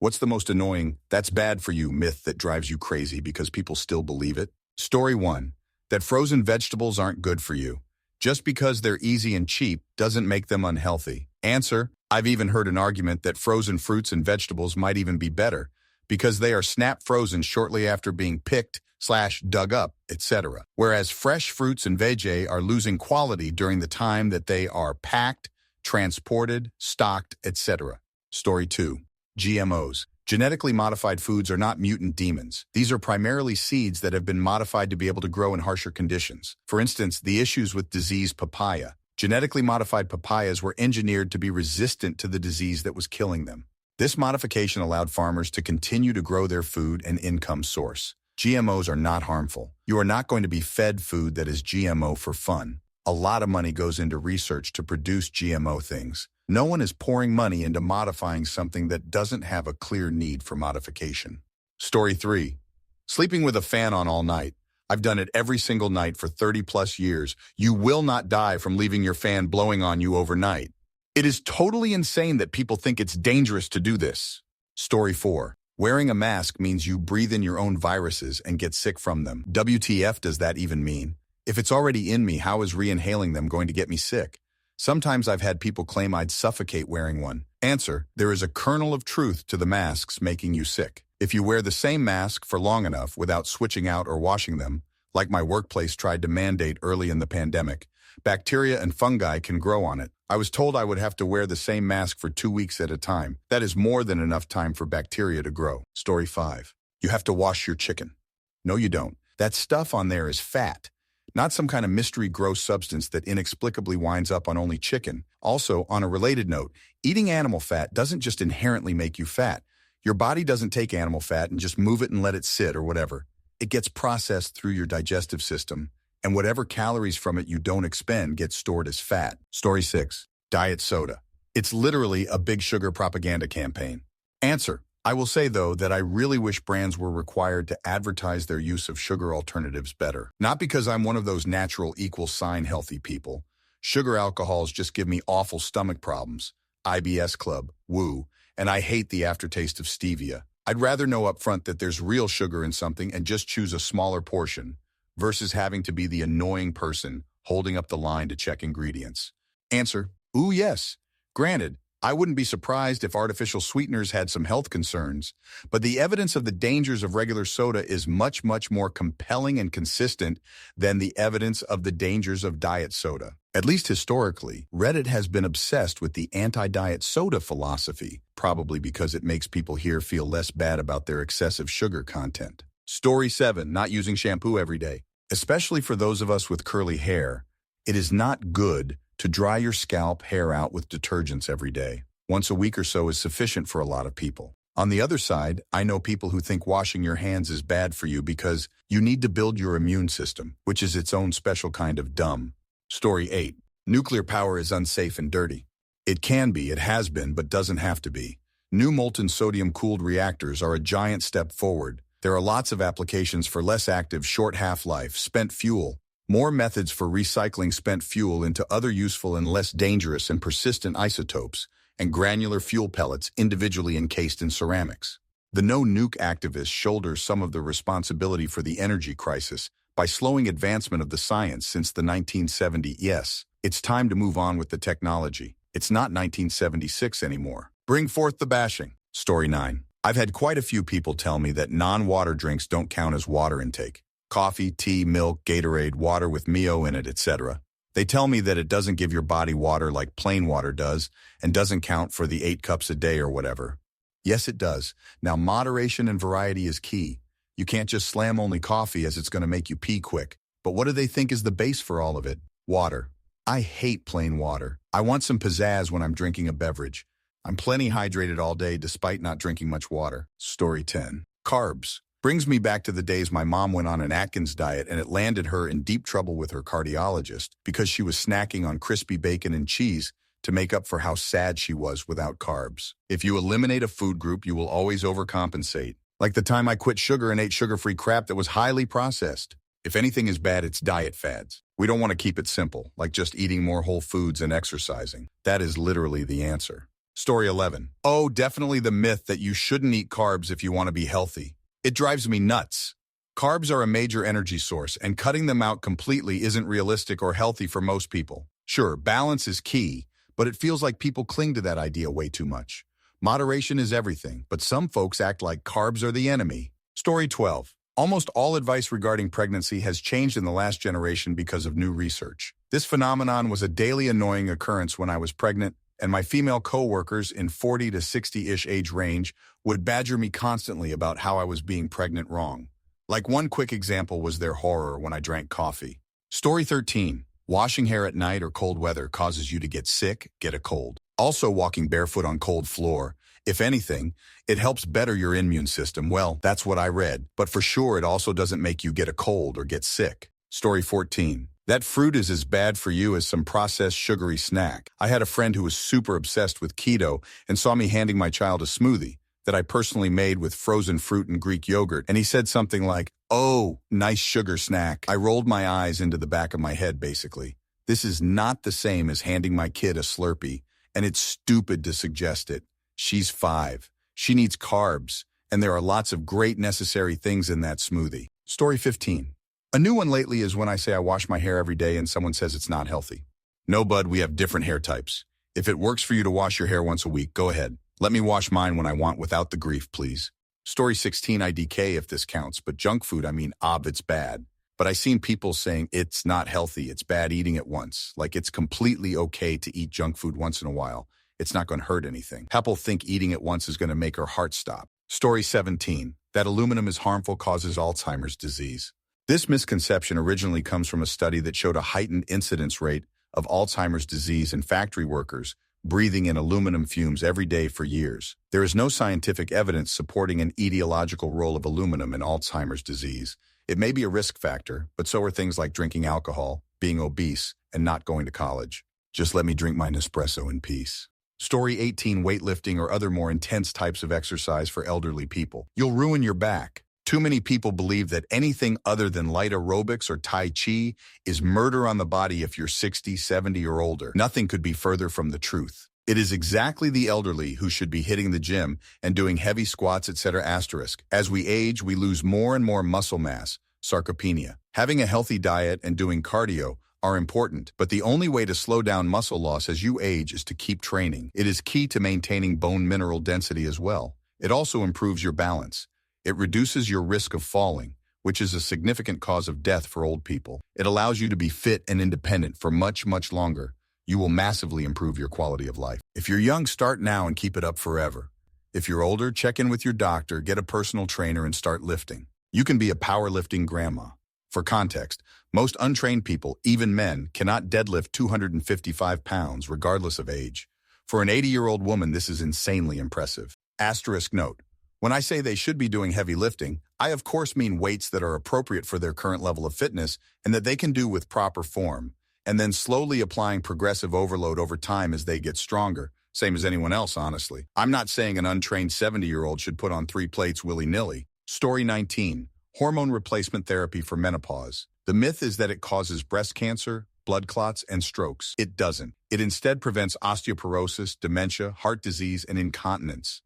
What's the most annoying, that's bad for you myth that drives you crazy because people still believe it? Story 1. That frozen vegetables aren't good for you. Just because they're easy and cheap doesn't make them unhealthy. Answer, I've even heard an argument that frozen fruits and vegetables might even be better because they are snap frozen shortly after being picked/dug up, etc. Whereas fresh fruits and veggie are losing quality during the time that they are packed, transported, stocked, etc. Story 2. GMOs. Genetically modified foods are not mutant demons. These are primarily seeds that have been modified to be able to grow in harsher conditions. For instance, the issues with diseased papaya. Genetically modified papayas were engineered to be resistant to the disease that was killing them. This modification allowed farmers to continue to grow their food and income source. GMOs are not harmful. You are not going to be fed food that is GMO for fun. A lot of money goes into research to produce GMO things. No one is pouring money into modifying something that doesn't have a clear need for modification. Story 3. Sleeping with a fan on all night. I've done it every single night for 30+ years. You will not die from leaving your fan blowing on you overnight. It is totally insane that people think it's dangerous to do this. Story 4. Wearing a mask means you breathe in your own viruses and get sick from them. WTF does that even mean? If it's already in me, how is re-inhaling them going to get me sick? Sometimes I've had people claim I'd suffocate wearing one. Answer, there is a kernel of truth to the masks making you sick. If you wear the same mask for long enough without switching out or washing them, like my workplace tried to mandate early in the pandemic, bacteria and fungi can grow on it. I was told I would have to wear the same mask for 2 weeks at a time. That is more than enough time for bacteria to grow. Story 5. You have to wash your chicken. No, you don't. That stuff on there is fat. Not some kind of mystery gross substance that inexplicably winds up on only chicken. Also, on a related note, eating animal fat doesn't just inherently make you fat. Your body doesn't take animal fat and just move it and let it sit or whatever. It gets processed through your digestive system, and whatever calories from it you don't expend gets stored as fat. Story 6. Diet soda. It's literally a big sugar propaganda campaign. Answer. I will say, though, that I really wish brands were required to advertise their use of sugar alternatives better. Not because I'm one of those natural =sign healthy people. Sugar alcohols just give me awful stomach problems. IBS Club, woo, and I hate the aftertaste of stevia. I'd rather know up front that there's real sugar in something and just choose a smaller portion, versus having to be the annoying person holding up the line to check ingredients. Answer, ooh yes. Granted, I wouldn't be surprised if artificial sweeteners had some health concerns, but the evidence of the dangers of regular soda is much, much more compelling and consistent than the evidence of the dangers of diet soda. At least historically, Reddit has been obsessed with the anti-diet soda philosophy, probably because it makes people here feel less bad about their excessive sugar content. Story 7. Not using shampoo every day. Especially for those of us with curly hair, it is not good to dry your scalp hair out with detergents every day. Once a week or so is sufficient for a lot of people. On the other side, I know people who think washing your hands is bad for you because you need to build your immune system, which is its own special kind of dumb. Story 8. Nuclear power is unsafe and dirty. It can be, it has been, but doesn't have to be. New molten sodium-cooled reactors are a giant step forward. There are lots of applications for less active, short half-life, spent fuel, more methods for recycling spent fuel into other useful and less dangerous and persistent isotopes, and granular fuel pellets individually encased in ceramics. The no-nuke activists shoulder some of the responsibility for the energy crisis by slowing advancement of the science since the 1970s. Yes, it's time to move on with the technology. It's not 1976 anymore. Bring forth the bashing. Story 9. I've had quite a few people tell me that non-water drinks don't count as water intake. Coffee, tea, milk, Gatorade, water with Mio in it, etc. They tell me that it doesn't give your body water like plain water does and doesn't count for the 8 cups a day or whatever. Yes, it does. Now, moderation and variety is key. You can't just slam only coffee as it's going to make you pee quick. But what do they think is the base for all of it? Water. I hate plain water. I want some pizzazz when I'm drinking a beverage. I'm plenty hydrated all day despite not drinking much water. Story 10. Carbs. Brings me back to the days my mom went on an Atkins diet and it landed her in deep trouble with her cardiologist because she was snacking on crispy bacon and cheese to make up for how sad she was without carbs. If you eliminate a food group, you will always overcompensate. Like the time I quit sugar and ate sugar-free crap that was highly processed. If anything is bad, it's diet fads. We don't want to keep it simple, like just eating more whole foods and exercising. That is literally the answer. Story 11. Oh, definitely the myth that you shouldn't eat carbs if you want to be healthy. It drives me nuts. Carbs are a major energy source, and cutting them out completely isn't realistic or healthy for most people. Sure, balance is key, but it feels like people cling to that idea way too much. Moderation is everything, but some folks act like carbs are the enemy. Story 12. Almost all advice regarding pregnancy has changed in the last generation because of new research. This phenomenon was a daily annoying occurrence when I was pregnant, and my female co-workers in 40 to 60-ish age range would badger me constantly about how I was being pregnant wrong. Like one quick example was their horror when I drank coffee. Story 13. Washing hair at night or cold weather causes you to get sick, get a cold. Also, walking barefoot on cold floor. If anything, it helps better your immune system. Well, that's what I read. But for sure, it also doesn't make you get a cold or get sick. Story 14. That fruit is as bad for you as some processed sugary snack. I had a friend who was super obsessed with keto and saw me handing my child a smoothie that I personally made with frozen fruit and Greek yogurt, and he said something like, "Oh, nice sugar snack." I rolled my eyes into the back of my head, basically. This is not the same as handing my kid a Slurpee, and it's stupid to suggest it. She's 5. She needs carbs, and there are lots of great necessary things in that smoothie. Story 15. A new one lately is when I say I wash my hair every day and someone says it's not healthy. No, bud, we have different hair types. If it works for you to wash your hair once a week, go ahead. Let me wash mine when I want without the grief, please. Story 16, IDK if this counts, but junk food, it's bad. But I seen people saying it's not healthy, it's bad eating it once. Like it's completely okay to eat junk food once in a while. It's not going to hurt anything. People think eating it once is going to make her heart stop. Story 17, that aluminum is harmful causes Alzheimer's disease. This misconception originally comes from a study that showed a heightened incidence rate of Alzheimer's disease in factory workers breathing in aluminum fumes every day for years. There is no scientific evidence supporting an etiological role of aluminum in Alzheimer's disease. It may be a risk factor, but so are things like drinking alcohol, being obese, and not going to college. Just let me drink my Nespresso in peace. Story 18, weightlifting or other more intense types of exercise for elderly people. You'll ruin your back. Too many people believe that anything other than light aerobics or Tai Chi is murder on the body if you're 60, 70, or older. Nothing could be further from the truth. It is exactly the elderly who should be hitting the gym and doing heavy squats, etc. *. As we age, we lose more and more muscle mass, sarcopenia. Having a healthy diet and doing cardio are important, but the only way to slow down muscle loss as you age is to keep training. It is key to maintaining bone mineral density as well. It also improves your balance. It reduces your risk of falling, which is a significant cause of death for old people. It allows you to be fit and independent for much, much longer. You will massively improve your quality of life. If you're young, start now and keep it up forever. If you're older, check in with your doctor, get a personal trainer, and start lifting. You can be a powerlifting grandma. For context, most untrained people, even men, cannot deadlift 255 pounds regardless of age. For an 80-year-old woman, this is insanely impressive. * note. When I say they should be doing heavy lifting, I of course mean weights that are appropriate for their current level of fitness and that they can do with proper form, and then slowly applying progressive overload over time as they get stronger, same as anyone else, honestly. I'm not saying an untrained 70-year-old should put on 3 plates willy-nilly. Story 19. Hormone replacement therapy for menopause. The myth is that it causes breast cancer, blood clots, and strokes. It doesn't. It instead prevents osteoporosis, dementia, heart disease, and incontinence.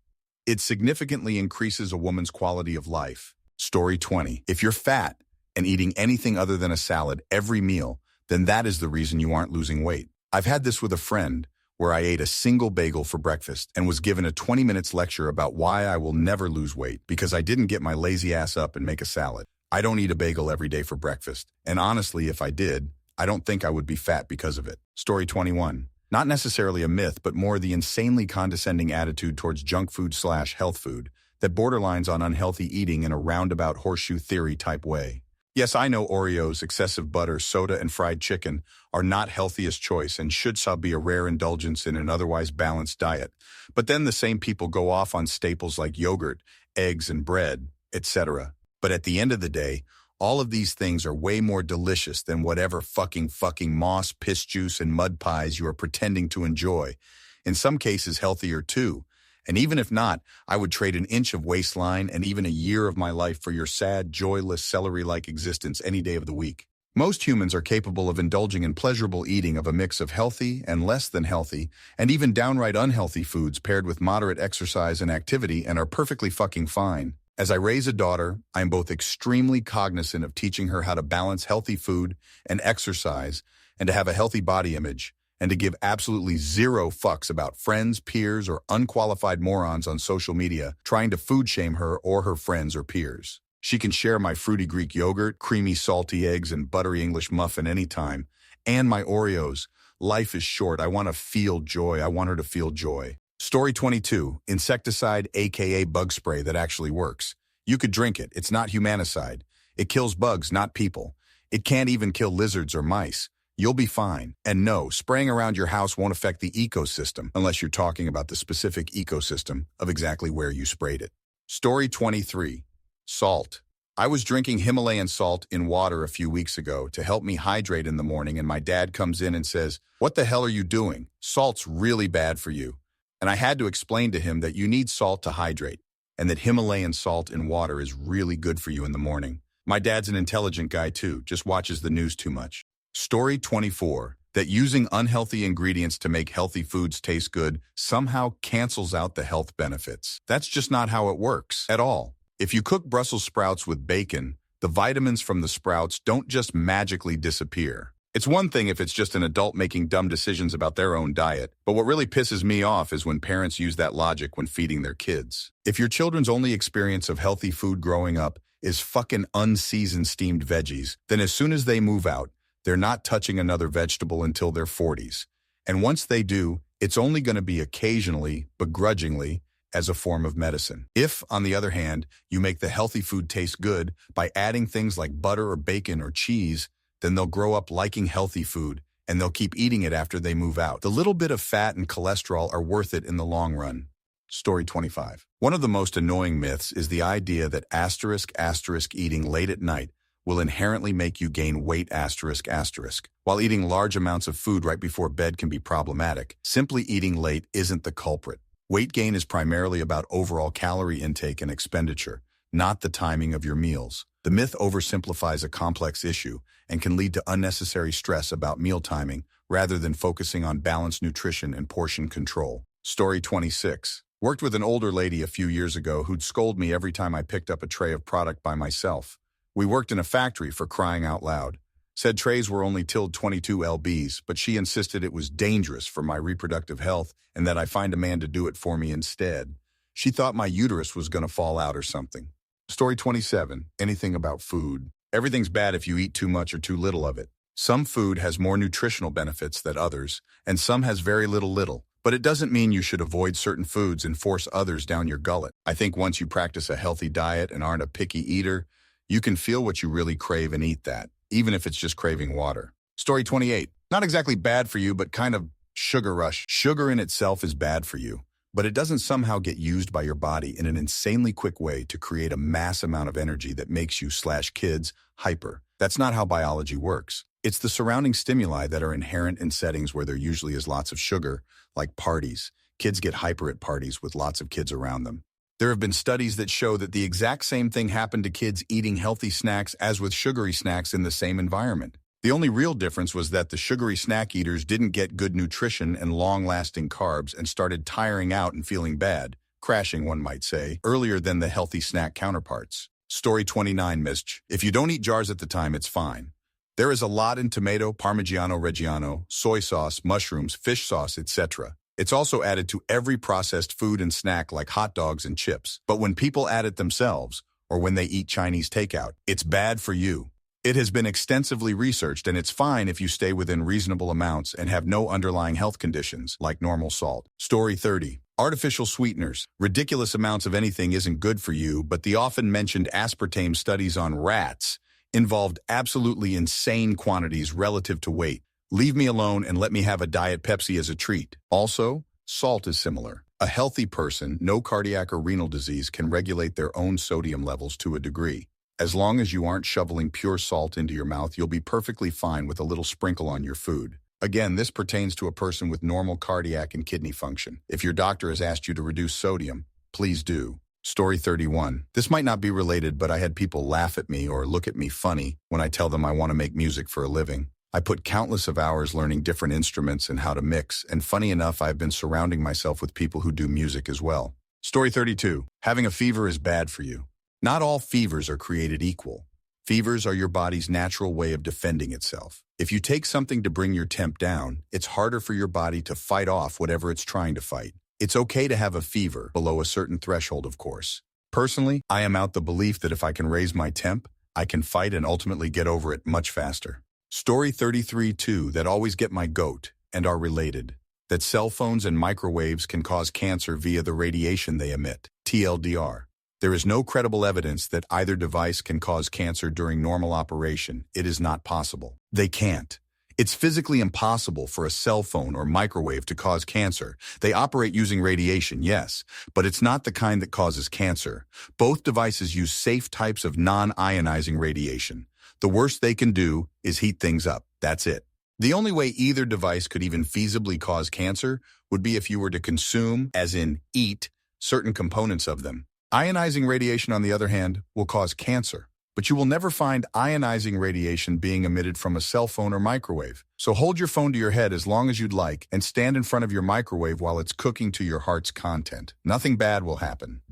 It significantly increases a woman's quality of life. Story 20. If you're fat and eating anything other than a salad every meal, then that is the reason you aren't losing weight. I've had this with a friend where I ate a single bagel for breakfast and was given a 20 minutes lecture about why I will never lose weight because I didn't get my lazy ass up and make a salad. I don't eat a bagel every day for breakfast, and honestly, if I did, I don't think I would be fat because of it. Story 21. Not necessarily a myth, but more the insanely condescending attitude towards junk food/health food that borderlines on unhealthy eating in a roundabout horseshoe theory type way. Yes, I know Oreos, excessive butter, soda, and fried chicken are not healthiest choice and should be a rare indulgence in an otherwise balanced diet. But then the same people go off on staples like yogurt, eggs, and bread, etc. But at the end of the day, all of these things are way more delicious than whatever fucking moss, piss juice, and mud pies you are pretending to enjoy. In some cases, healthier too. And even if not, I would trade an inch of waistline and even a year of my life for your sad, joyless, celery-like existence any day of the week. Most humans are capable of indulging in pleasurable eating of a mix of healthy and less than healthy, and even downright unhealthy foods paired with moderate exercise and activity and are perfectly fucking fine. As I raise a daughter, I am both extremely cognizant of teaching her how to balance healthy food and exercise and to have a healthy body image, and to give absolutely zero fucks about friends, peers, or unqualified morons on social media trying to food shame her or her friends or peers. She can share my fruity Greek yogurt, creamy salty eggs, and buttery English muffin anytime, and my Oreos. Life is short. I want to feel joy. I want her to feel joy. Story 22, insecticide aka bug spray that actually works. You could drink it. It's not humanicide. It kills bugs, not people. It can't even kill lizards or mice. You'll be fine. And no, spraying around your house won't affect the ecosystem unless you're talking about the specific ecosystem of exactly where you sprayed it. Story 23, salt. I was drinking Himalayan salt in water a few weeks ago to help me hydrate in the morning, and my dad comes in and says, "What the hell are you doing? Salt's really bad for you." And I had to explain to him that you need salt to hydrate, and that Himalayan salt in water is really good for you in the morning. My dad's an intelligent guy too, just watches the news too much. Story 24, that using unhealthy ingredients to make healthy foods taste good somehow cancels out the health benefits. That's just not how it works at all. If you cook Brussels sprouts with bacon, the vitamins from the sprouts don't just magically disappear. It's one thing if it's just an adult making dumb decisions about their own diet, but what really pisses me off is when parents use that logic when feeding their kids. If your children's only experience of healthy food growing up is fucking unseasoned steamed veggies, then as soon as they move out, they're not touching another vegetable until their 40s. And once they do, it's only going to be occasionally, begrudgingly, as a form of medicine. If, on the other hand, you make the healthy food taste good by adding things like butter or bacon or cheese, then they'll grow up liking healthy food, and they'll keep eating it after they move out. The little bit of fat and cholesterol are worth it in the long run. Story 25. One of the most annoying myths is the idea that *** eating late at night will inherently make you gain weight ***. While eating large amounts of food right before bed can be problematic, simply eating late isn't the culprit. Weight gain is primarily about overall calorie intake and expenditure, not the timing of your meals. The myth oversimplifies a complex issue and can lead to unnecessary stress about meal timing rather than focusing on balanced nutrition and portion control. Story 26. Worked with an older lady a few years ago who'd scold me every time I picked up a tray of product by myself. We worked in a factory, for crying out loud. Said trays were only tilled 22 lbs, but she insisted it was dangerous for my reproductive health and that I find a man to do it for me instead. She thought my uterus was going to fall out or something. Story 27. Anything about food. Everything's bad if you eat too much or too little of it. Some food has more nutritional benefits than others, and some has very little. But it doesn't mean you should avoid certain foods and force others down your gullet. I think once you practice a healthy diet and aren't a picky eater, you can feel what you really crave and eat that, even if it's just craving water. Story 28. Not exactly bad for you, but kind of sugar rush. Sugar in itself is bad for you, but it doesn't somehow get used by your body in an insanely quick way to create a mass amount of energy that makes you/kids hyper. That's not how biology works. It's the surrounding stimuli that are inherent in settings where there usually is lots of sugar, like parties. Kids get hyper at parties with lots of kids around them. There have been studies that show that the exact same thing happened to kids eating healthy snacks as with sugary snacks in the same environment. The only real difference was that the sugary snack eaters didn't get good nutrition and long-lasting carbs and started tiring out and feeling bad, crashing, one might say, earlier than the healthy snack counterparts. Story 29, Mitch. If you don't eat jars at the time, it's fine. There is a lot in tomato, Parmigiano Reggiano, soy sauce, mushrooms, fish sauce, etc. It's also added to every processed food and snack like hot dogs and chips. But when people add it themselves, or when they eat Chinese takeout, it's bad for you. It has been extensively researched, and it's fine if you stay within reasonable amounts and have no underlying health conditions, like normal salt. Story 30. Artificial sweeteners. Ridiculous amounts of anything isn't good for you, but the often mentioned aspartame studies on rats involved absolutely insane quantities relative to weight. Leave me alone and let me have a Diet Pepsi as a treat. Also, salt is similar. A healthy person, no cardiac or renal disease, can regulate their own sodium levels to a degree. As long as you aren't shoveling pure salt into your mouth, you'll be perfectly fine with a little sprinkle on your food. Again, this pertains to a person with normal cardiac and kidney function. If your doctor has asked you to reduce sodium, please do. Story 31. This might not be related, but I had people laugh at me or look at me funny when I tell them I want to make music for a living. I put countless of hours learning different instruments and how to mix, and funny enough, I've been surrounding myself with people who do music as well. Story 32. Having a fever is bad for you. Not all fevers are created equal. Fevers are your body's natural way of defending itself. If you take something to bring your temp down, it's harder for your body to fight off whatever it's trying to fight. It's okay to have a fever, below a certain threshold, of course. Personally, I am out the belief that if I can raise my temp, I can fight and ultimately get over it much faster. Story 33 2 that always get my goat and are related. That cell phones and microwaves can cause cancer via the radiation they emit. TLDR. There is no credible evidence that either device can cause cancer during normal operation. It is not possible. They can't. It's physically impossible for a cell phone or microwave to cause cancer. They operate using radiation, yes, but it's not the kind that causes cancer. Both devices use safe types of non-ionizing radiation. The worst they can do is heat things up. That's it. The only way either device could even feasibly cause cancer would be if you were to consume, as in eat, certain components of them. Ionizing radiation, on the other hand, will cause cancer. But you will never find ionizing radiation being emitted from a cell phone or microwave. So hold your phone to your head as long as you'd like and stand in front of your microwave while it's cooking to your heart's content. Nothing bad will happen.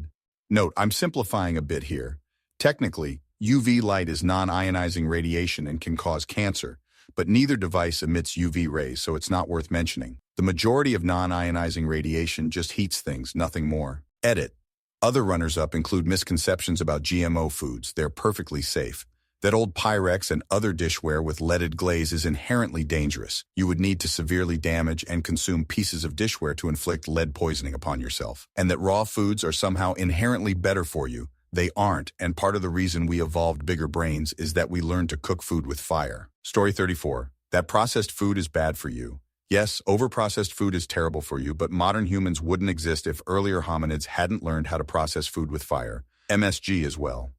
Note, I'm simplifying a bit here. Technically, UV light is non-ionizing radiation and can cause cancer, but neither device emits UV rays, so it's not worth mentioning. The majority of non-ionizing radiation just heats things, nothing more. Edit. Other runners-up include misconceptions about GMO foods. They're perfectly safe. That old Pyrex and other dishware with leaded glaze is inherently dangerous. You would need to severely damage and consume pieces of dishware to inflict lead poisoning upon yourself. And that raw foods are somehow inherently better for you. They aren't, and part of the reason we evolved bigger brains is that we learned to cook food with fire. Story 34. That processed food is bad for you. Yes, overprocessed food is terrible for you, but modern humans wouldn't exist if earlier hominids hadn't learned how to process food with fire. MSG as well.